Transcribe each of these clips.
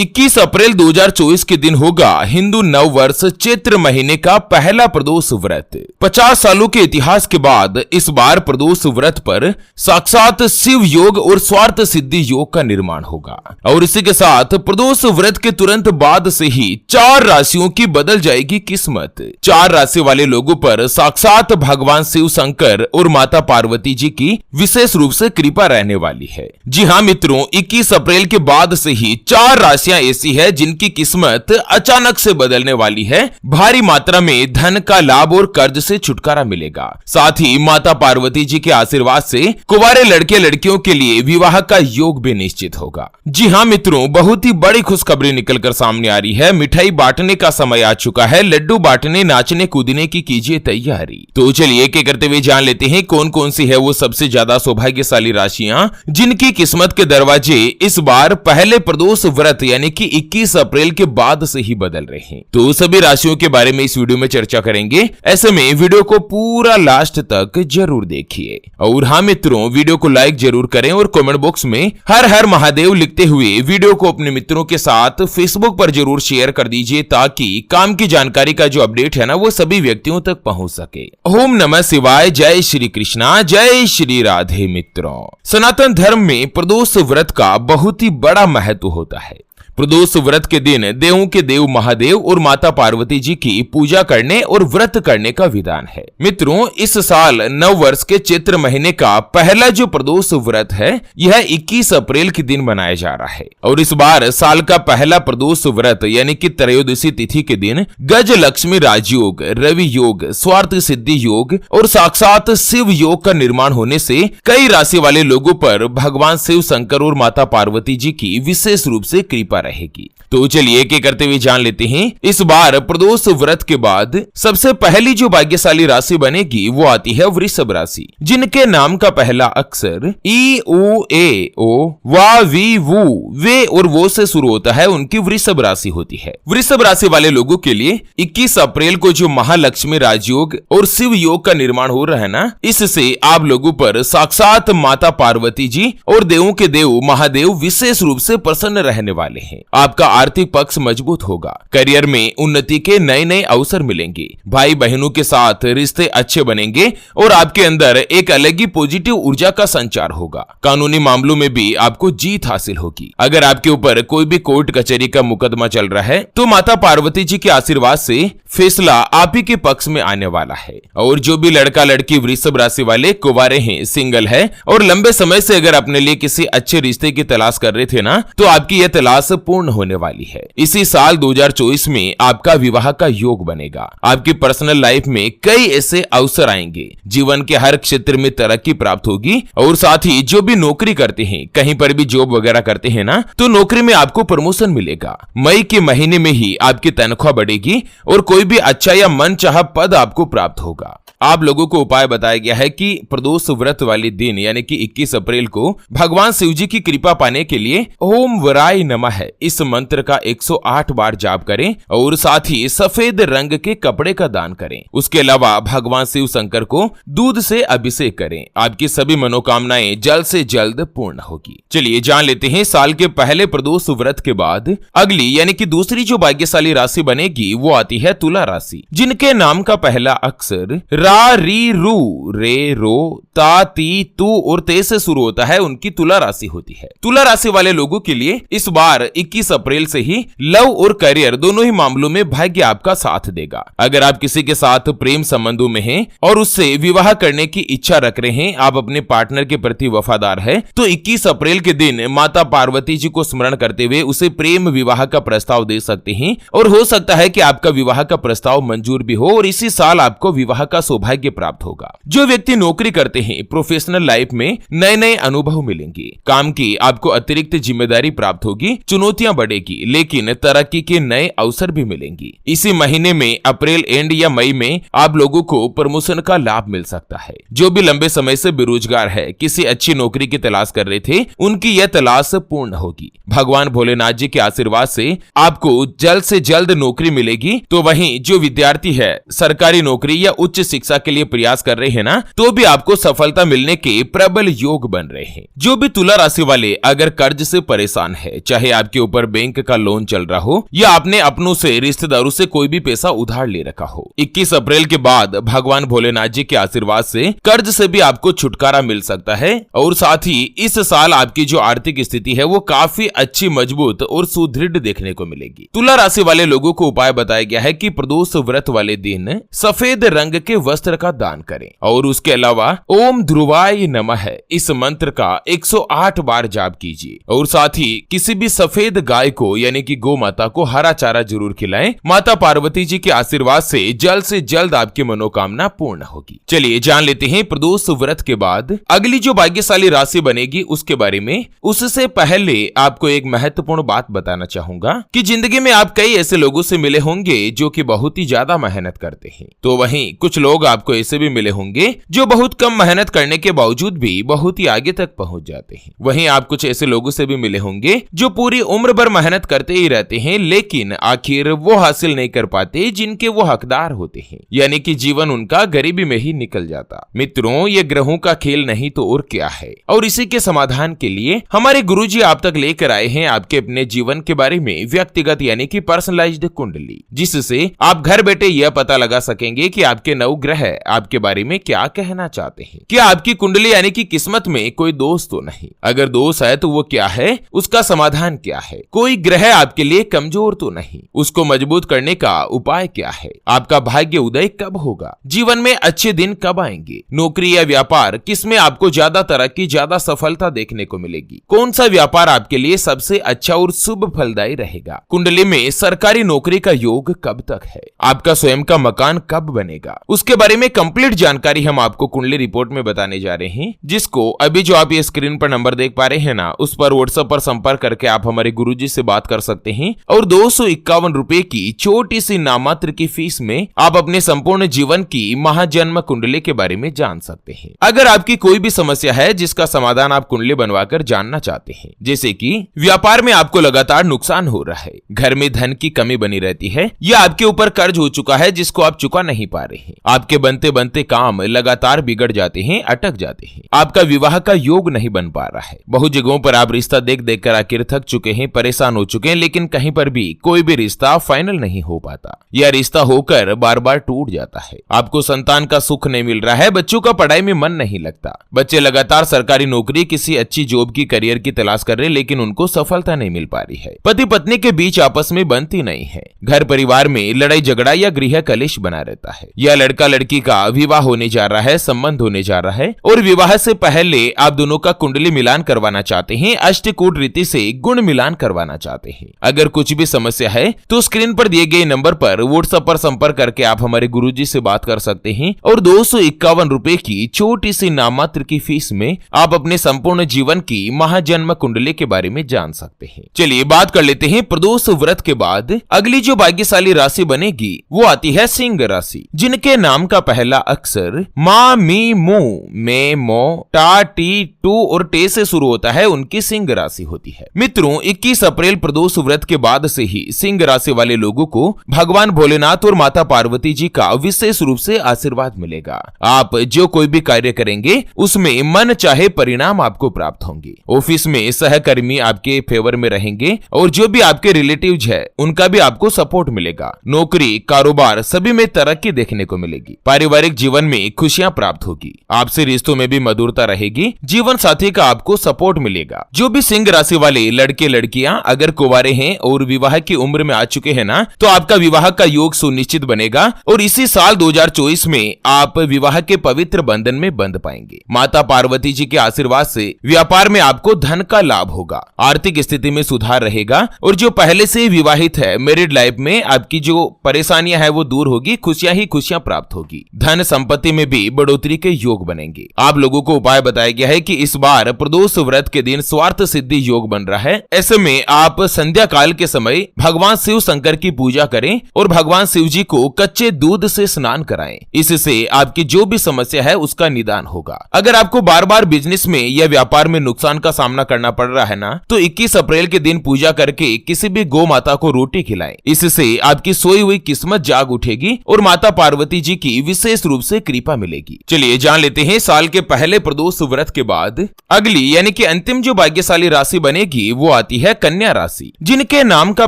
21 अप्रैल 2024 के दिन होगा हिंदू नव वर्ष चैत्र महीने का पहला प्रदोष व्रत। 50 सालों के इतिहास के बाद इस बार प्रदोष व्रत पर साक्षात शिव योग और स्वार्थ सिद्धि योग का निर्माण होगा और इसी के साथ प्रदोष व्रत के तुरंत बाद से ही 4 राशियों की बदल जाएगी किस्मत। 4 राशि वाले लोगों पर साक्षात भगवान शिव शंकर और माता पार्वती जी की विशेष रूप से कृपा रहने वाली है। जी हाँ मित्रों, 21 अप्रैल के बाद से ही 4 राशियां ऐसी है जिनकी किस्मत अचानक से बदलने वाली है। भारी मात्रा में धन का लाभ और कर्ज से छुटकारा मिलेगा। साथ ही माता पार्वती जी के आशीर्वाद से कुंवारे लड़के लड़कियों के लिए विवाह का योग भी निश्चित होगा। जी हाँ मित्रों, बहुत ही बड़ी खुशखबरी निकलकर सामने आ रही है। मिठाई बांटने का समय आ चुका है। लड्डू बांटने नाचने कूदने की कीजिए तैयारी। तो चलिए एक एक करते हुए जान लेते हैं कौन कौन सी है वो सबसे ज्यादा सौभाग्यशाली राशियां जिनकी किस्मत के दरवाजे इस बार पहले प्रदोष व्रत यानी कि 21 अप्रैल के बाद से ही बदल रहे हैं। तो सभी राशियों के बारे में इस वीडियो में चर्चा करेंगे। ऐसे में वीडियो को पूरा लास्ट तक जरूर देखिए। और हाँ मित्रों, वीडियो को लाइक जरूर करें और कमेंट बॉक्स में हर हर महादेव लिखते हुए वीडियो को अपने मित्रों के साथ फेसबुक पर जरूर शेयर कर दीजिए ताकि काम की जानकारी का जो अपडेट है ना वो सभी व्यक्तियों तक पहुंच सके। ओम नमः शिवाय, जय श्री कृष्णा, जय श्री राधे। मित्रों, सनातन धर्म में प्रदोष व्रत का बहुत ही बड़ा महत्व होता है। प्रदोष व्रत के दिन देवों के देव महादेव और माता पार्वती जी की पूजा करने और व्रत करने का विधान है। मित्रों, इस साल नव वर्ष के चैत्र महीने का पहला जो प्रदोष व्रत है यह 21 अप्रैल के दिन मनाया जा रहा है और इस बार साल का पहला प्रदोष व्रत यानी कि त्रयोदशी तिथि के दिन गज लक्ष्मी राजयोग, रवि योग, स्वार्थ सिद्धि योग और साक्षात शिव योग का निर्माण होने से कई राशि वाले लोगों पर भगवान शिव शंकर और माता पार्वती जी की विशेष रूप से कृपा रहेगी। तो चलिए एक एक करते हुए जान लेते हैं इस बार प्रदोष व्रत के बाद सबसे पहली जो भाग्यशाली राशि बनेगी वो आती है वृषभ राशि, जिनके नाम का पहला अक्षर ई उ ए ओ वा वी वू वे और वो से शुरू होता है, उनकी वृषभ राशि होती है। वृषभ राशि वाले लोगों के लिए 21 अप्रैल को जो महालक्ष्मी राजयोग और शिव योग का निर्माण हो रहा है ना, इससे आप लोगों पर साक्षात माता पार्वती जी और देवों के देव महादेव विशेष रूप से प्रसन्न रहने वाले हैं। आपका आर्थिक पक्ष मजबूत होगा। करियर में उन्नति के नए नए अवसर मिलेंगे। भाई बहनों के साथ रिश्ते अच्छे बनेंगे और आपके अंदर एक अलग ही पॉजिटिव ऊर्जा का संचार होगा। कानूनी मामलों में भी आपको जीत हासिल होगी। अगर आपके ऊपर कोई भी कोर्ट कचहरी का मुकदमा चल रहा है तो माता पार्वती जी के आशीर्वाद से फैसला आप ही के पक्ष में आने वाला है। और जो भी लड़का लड़की वृषभ राशि वाले कुंवारे हैं, सिंगल है और लंबे समय से अगर अपने लिए किसी अच्छे रिश्ते की तलाश कर रहे थे ना, तो आपकी यह तलाश पूर्ण होने वाली है। इसी साल 2024 में आपका विवाह का योग बनेगा। आपकी पर्सनल लाइफ में कई ऐसे अवसर आएंगे। जीवन के हर क्षेत्र में तरक्की प्राप्त होगी और साथ ही जो भी नौकरी करते हैं, कहीं पर भी जॉब वगैरह करते हैं ना, तो नौकरी में आपको प्रमोशन मिलेगा। मई के महीने में ही आपकी तनख्वाह बढ़ेगी और कोई भी अच्छा या मनचाहा पद आपको प्राप्त होगा। आप लोगों को उपाय बताया गया है कि प्रदोष व्रत वाले दिन यानी कि 21 अप्रैल को भगवान शिव जी की कृपा पाने के लिए ओम वराय नमः इस मंत्र का 108 बार जाप करें और साथ ही सफेद रंग के कपड़े का दान करें। उसके अलावा भगवान शिव शंकर को दूध से अभिषेक करें। आपकी सभी मनोकामनाएं जल्द से जल्द पूर्ण होगी। चलिए जान लेते हैं साल के पहले प्रदोष व्रत के बाद अगली यानी कि दूसरी जो भाग्यशाली राशि बनेगी वो आती है तुला राशि, जिनके नाम का पहला अक्षर रा री रू रे रो ता ती तू और ते से शुरू होता है, उनकी तुला राशि होती है। तुला राशि वाले लोगों के लिए इस बार 21 अप्रैल से ही लव और करियर दोनों ही मामलों में भाग्य आपका साथ देगा। अगर आप किसी के साथ प्रेम संबंधों में हैं और उससे विवाह करने की इच्छा रख रहे हैं, आप अपने पार्टनर के प्रति वफादार है, तो 21 अप्रैल के दिन माता पार्वती जी को स्मरण करते हुए उसे प्रेम विवाह का प्रस्ताव दे सकते हैं और हो सकता है कि आपका विवाह का प्रस्ताव मंजूर भी हो और इसी साल आपको विवाह का सौभाग्य प्राप्त होगा। जो व्यक्ति नौकरी करते हैं, प्रोफेशनल लाइफ में नए नए अनुभव मिलेंगे। काम की आपको अतिरिक्त जिम्मेदारी प्राप्त होगी। चुनौतियां बढ़ेगी लेकिन तरक्की के नए अवसर भी मिलेंगी। इसी महीने में अप्रैल एंड या मई में आप लोगों को प्रमोशन का लाभ मिल सकता है। जो भी लंबे समय से बेरोजगार है, किसी अच्छी नौकरी की तलाश कर रहे थे, उनकी यह तलाश पूर्ण होगी। भगवान भोलेनाथ जी के आशीर्वाद से आपको जल्द से जल्द नौकरी मिलेगी। तो वहीं जो विद्यार्थी है, सरकारी नौकरी या उच्च शिक्षा के लिए प्रयास कर रहे हैं ना, तो भी आपको सफलता मिलने के प्रबल योग बन रहे हैं। जो भी तुला राशि वाले अगर कर्ज से परेशान है, चाहे आपके आपके ऊपर बैंक का लोन चल रहा हो या आपने अपनों से रिश्तेदारों से कोई भी पैसा उधार ले रखा हो। 21 अप्रैल के बाद भगवान भोलेनाथ जी के आशीर्वाद से कर्ज से भी आपको छुटकारा मिल सकता है और साथ ही इस साल आपकी जो आर्थिक स्थिति है वो काफी अच्छी, मजबूत और सुदृढ़ देखने को मिलेगी। तुला राशि वाले लोगों को उपाय बताया गया है कि प्रदोष व्रत वाले दिन सफेद रंग के वस्त्र का दान करें और उसके अलावा ओम ध्रुवाय नमः इस मंत्र का 108 बार जाप कीजिए और साथ ही किसी भी सफेद गाय को यानी कि गौ माता को हरा चारा जरूर खिलाएं। माता पार्वती जी के आशीर्वाद से जल्द आपकी मनोकामना पूर्ण होगी। चलिए जान लेते हैं प्रदोष व्रत के बाद अगली जो भाग्यशाली राशि बनेगी उसके बारे में। उससे पहले आपको एक महत्वपूर्ण बात बताना चाहूंगा कि जिंदगी में आप कई ऐसे लोगों से मिले होंगे जो कि बहुत ही ज्यादा मेहनत करते हैं, तो वहीं कुछ लोग आपको ऐसे भी मिले होंगे जो बहुत कम मेहनत करने के बावजूद भी बहुत ही आगे तक पहुंच जाते हैं। वहीं आप कुछ ऐसे लोगों से भी मिले होंगे जो पूरी उम्र भर मेहनत करते ही रहते हैं लेकिन आखिर वो हासिल नहीं कर पाते जिनके वो हकदार होते हैं, यानी कि जीवन उनका गरीबी में ही निकल जाता। मित्रों, ये ग्रहों का खेल नहीं तो और क्या है, और इसी के समाधान के लिए हमारे गुरुजी आप तक लेकर आए हैं आपके अपने जीवन के बारे में व्यक्तिगत यानी कि पर्सनलाइज्ड कुंडली, जिससे आप घर बैठे यह पता लगा सकेंगे कि आपके नवग्रह आपके बारे में क्या कहना चाहते हैं। क्या आपकी कुंडली यानी कि किस्मत में कोई दोष तो नहीं, अगर दोष है तो वो क्या है, उसका समाधान क्या है, कोई ग्रह आपके लिए कमजोर तो नहीं, उसको मजबूत करने का उपाय क्या है, आपका भाग्य उदय कब होगा, जीवन में अच्छे दिन कब आएंगे, नौकरी या व्यापार किसमें आपको ज्यादा तरक्की, ज्यादा सफलता देखने को मिलेगी, कौन सा व्यापार आपके लिए सबसे अच्छा और शुभ फलदायी रहेगा, कुंडली में सरकारी नौकरी का योग कब तक है, आपका स्वयं का मकान कब बनेगा, उसके बारे में कंप्लीट जानकारी हम आपको कुंडली रिपोर्ट में बताने जा रहे हैं, जिसको अभी जो आप ये स्क्रीन पर नंबर देख पा रहे हैं ना, उस पर व्हाट्सएप पर संपर्क करके आप हमारे गुरुजी से बात कर सकते हैं और 251 रुपए की छोटी सी नामात्र की फीस में आप अपने संपूर्ण जीवन की महाजन्म कुंडली के बारे में जान सकते हैं। अगर आपकी कोई भी समस्या है जिसका समाधान आप कुंडली बनवाकर जानना चाहते हैं, जैसे कि व्यापार में आपको लगातार नुकसान हो रहा है, घर में धन की कमी बनी रहती है या आपके ऊपर कर्ज हो चुका है जिसको आप चुका नहीं पा रहे हैं, आपके बनते बनते काम लगातार बिगड़ जाते हैं, अटक जाते हैं, आपका विवाह का योग नहीं बन पा रहा है, बहुत जगहों पर आप रिश्ता देख देख कर आखिर थक चुके हैं, परेशान हो चुके हैं, लेकिन कहीं पर भी कोई भी रिश्ता फाइनल नहीं हो पाता या रिश्ता होकर बार बार टूट जाता है, आपको संतान का सुख नहीं मिल रहा है, बच्चों का पढ़ाई में मन नहीं लगता, बच्चे लगातार सरकारी नौकरी, किसी अच्छी जॉब की करियर की तलाश कर रहे हैं लेकिन उनको सफलता नहीं मिल पा रही है, पति पत्नी के बीच आपस में बनती नहीं है, घर परिवार में लड़ाई झगड़ा या गृह कलेश बना रहता है, या लड़का लड़की का विवाह होने जा रहा है, संबंध होने जा रहा है और विवाह से पहले आप दोनों का कुंडली मिलान करवाना चाहते हैं, अष्टकूट रीति से गुण मिलान करवाना चाहते हैं। अगर कुछ भी समस्या है तो स्क्रीन पर दिए गए नंबर पर व्हाट्सएप पर संपर्क करके आप हमारे गुरुजी से बात कर सकते हैं और 251 रुपए की छोटी सी नाममात्र की फीस में आप अपने संपूर्ण जीवन की महाजन्म कुंडली के बारे में जान सकते हैं। चलिए बात कर लेते हैं प्रदोष व्रत के बाद अगली जो भाग्यशाली राशि बनेगी वो आती है सिंह राशि, जिनके नाम का पहला अक्षर मा मी मू में मो टा टी टू और टे से शुरू होता है, उनकी सिंह राशि होती है। मित्रों, 21 अप्रैल प्रदोष व्रत के बाद से ही सिंह राशि वाले लोगों को भगवान भोलेनाथ और माता पार्वती जी का विशेष रूप से आशीर्वाद मिलेगा। आप जो कोई भी कार्य करेंगे उसमें मन चाहे परिणाम आपको प्राप्त होंगे, ऑफिस में सहकर्मी आपके फेवर में रहेंगे और जो भी आपके रिलेटिव्स है उनका भी आपको सपोर्ट मिलेगा, नौकरी कारोबार सभी में तरक्की देखने को मिलेगी, पारिवारिक जीवन में खुशियां प्राप्त होगी, आपसे रिश्तों में भी मधुरता रहेगी, जीवन साथी का आपको सपोर्ट मिलेगा। जो भी सिंह राशि वाले लड़के लड़कियां अगर कुंवारे हैं और विवाह की उम्र में आ चुके हैं ना, तो आपका विवाह का योग सुनिश्चित बनेगा और इसी साल 2024 में आप विवाह के पवित्र बंधन में बंध पाएंगे। माता पार्वती जी के आशीर्वाद से व्यापार में आपको धन का लाभ होगा, आर्थिक स्थिति में सुधार रहेगा और जो पहले से विवाहित है मैरिड लाइफ में आपकी जो परेशानियां है वो दूर होगी, खुशियां ही खुशियां प्राप्त होगी, धन संपत्ति में भी बढ़ोतरी के योग बनेंगे। आप लोगों को उपाय बताया गया है कि इस बार प्रदोष व्रत के दिन स्वार्थ सिद्धि योग बन रहा है, ऐसे में आप संध्या काल के समय भगवान शिव शंकर की पूजा करें और भगवान शिव जी को कच्चे दूध से स्नान कराएं, इससे आपकी जो भी समस्या है उसका निदान होगा। अगर आपको बार बार बिजनेस में या व्यापार में नुकसान का सामना करना पड़ रहा है ना, तो 21 अप्रैल के दिन पूजा करके किसी भी गौ माता को रोटी खिलाएं, इससे आपकी सोई हुई किस्मत जाग उठेगी और माता पार्वती जी की विशेष रूप से कृपा मिलेगी। चलिए जान लेते हैं साल के पहले प्रदोष व्रत के बाद अगली यानी कि अंतिम जो भाग्यशाली राशि बनेगी वो आती है है कन्या राशि, जिनके नाम का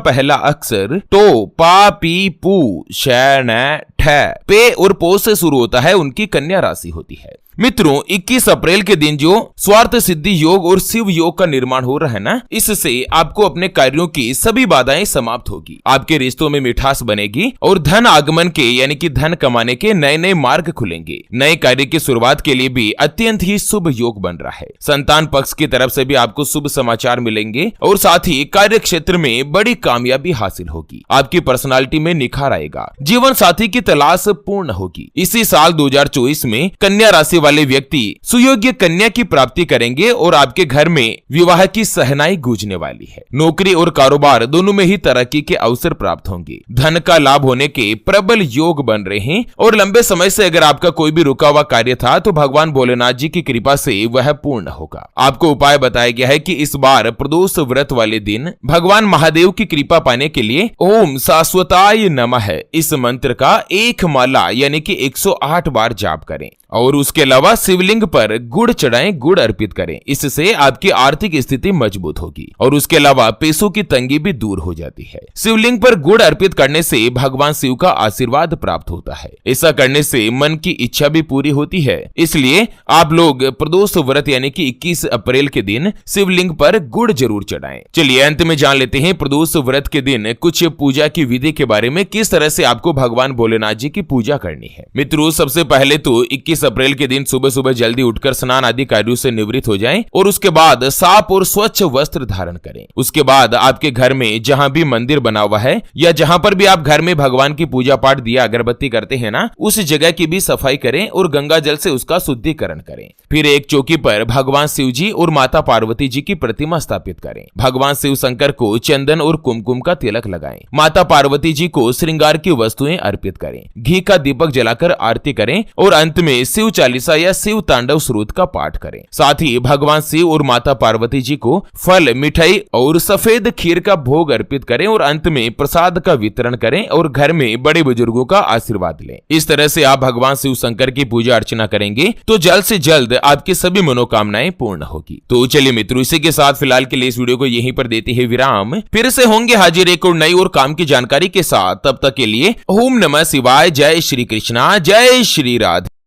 पहला अक्षर टो, पा, पी, पू, श, न, ठ, पे और पो से शुरू होता है, उनकी कन्या राशि होती है। मित्रों, 21 अप्रैल के दिन जो स्वार्थ सिद्धि योग और शिव योग का निर्माण हो रहा है ना, इससे आपको अपने कार्यों की सभी बाधाएं समाप्त होगी, आपके रिश्तों में मिठास बनेगी और धन आगमन के यानी कि धन कमाने के नए नए मार्ग खुलेंगे। नए कार्य की शुरुआत के लिए भी अत्यंत ही शुभ योग बन रहा है। संतान पक्ष की तरफ से भी आपको शुभ समाचार मिलेंगे और साथ ही कार्य क्षेत्र में बड़ी कामयाबी हासिल होगी। आपकी पर्सनालिटी में निखार आएगा, जीवन साथी की तलाश पूर्ण होगी। इसी साल 2024 में कन्या राशि वाले व्यक्ति सुयोग्य कन्या की प्राप्ति करेंगे और आपके घर में विवाह की सहनाई गूंजने वाली है। नौकरी और कारोबार दोनों में ही तरक्की के अवसर प्राप्त होंगे। धन का लाभ होने के प्रबल योग बन रहे हैं और लंबे समय से अगर आपका कोई भी रुका हुआ कार्य था तो भगवान भोलेनाथ जी की कृपा से वह पूर्ण होगा। आपको उपाय बताया गया है कि इस बार प्रदोष व्रत वाले दिन भगवान महादेव की कृपा पाने के लिए ओम शाश्वताय नमः इस मंत्र का एक माला यानी कि 108 बार जाप करें और उसके अलावा शिवलिंग पर गुड़ चढ़ाएं, गुड़ अर्पित करें। इससे आपकी आर्थिक स्थिति मजबूत होगी और उसके अलावा पैसों की तंगी भी दूर हो जाती है। शिवलिंग पर गुड़ अर्पित करने से भगवान शिव का आशीर्वाद प्राप्त होता है। ऐसा करने से मन की इच्छा भी पूरी होती है। इसलिए आप लोग प्रदोष व्रत यानी कि 21 अप्रैल के दिन शिवलिंग पर गुड़ जरूर चढ़ाएं। चलिए अंत में जान लेते हैं प्रदोष व्रत के दिन कुछ पूजा की विधि के बारे में, किस तरह से आपको भगवान भोलेनाथ जी की पूजा करनी है। मित्रों, सबसे पहले तो 21 अप्रैल के दिन सुबह सुबह जल्दी उठकर स्नान आदि कार्यों से निवृत्त हो जाएं और उसके बाद साफ और स्वच्छ वस्त्र धारण करें। उसके बाद आपके घर में जहां भी मंदिर बना हुआ है या जहां पर भी आप घर में भगवान की पूजा पाठ दिया अगरबत्ती करते हैं ना, उस जगह की भी सफाई करें और गंगा जल से उसका शुद्धिकरण करें। फिर एक चौकी पर भगवान शिव जी और माता पार्वती जी की प्रतिमा स्थापित करें। भगवान शिव शंकर को चंदन और कुमकुम का तिलक लगाएं। माता पार्वती जी को श्रृंगार की वस्तुएं अर्पित करें। घी का दीपक जलाकर आरती करें और अंत में शिव चालीसा या शिव तांडव स्रोत का पाठ करें। साथ ही भगवान शिव और माता पार्वती जी को फल, मिठाई और सफेद खीर का भोग अर्पित करें और अंत में प्रसाद का वितरण करें और घर में बड़े बुजुर्गों का आशीर्वाद लें। इस तरह से आप भगवान शिव शंकर की पूजा अर्चना करेंगे तो जल्द से जल्द आपकी सभी मनोकामनाएं पूर्ण होगी। तो चलिए मित्रों, इसी के साथ फिलहाल के लिए इस वीडियो को यहीं पर देते हैं विराम। फिर से होंगे हाजिर एक और नई और काम की जानकारी के साथ। तब तक के लिए ओम नमः शिवाय। जय श्री कृष्णा, जय श्री राधे।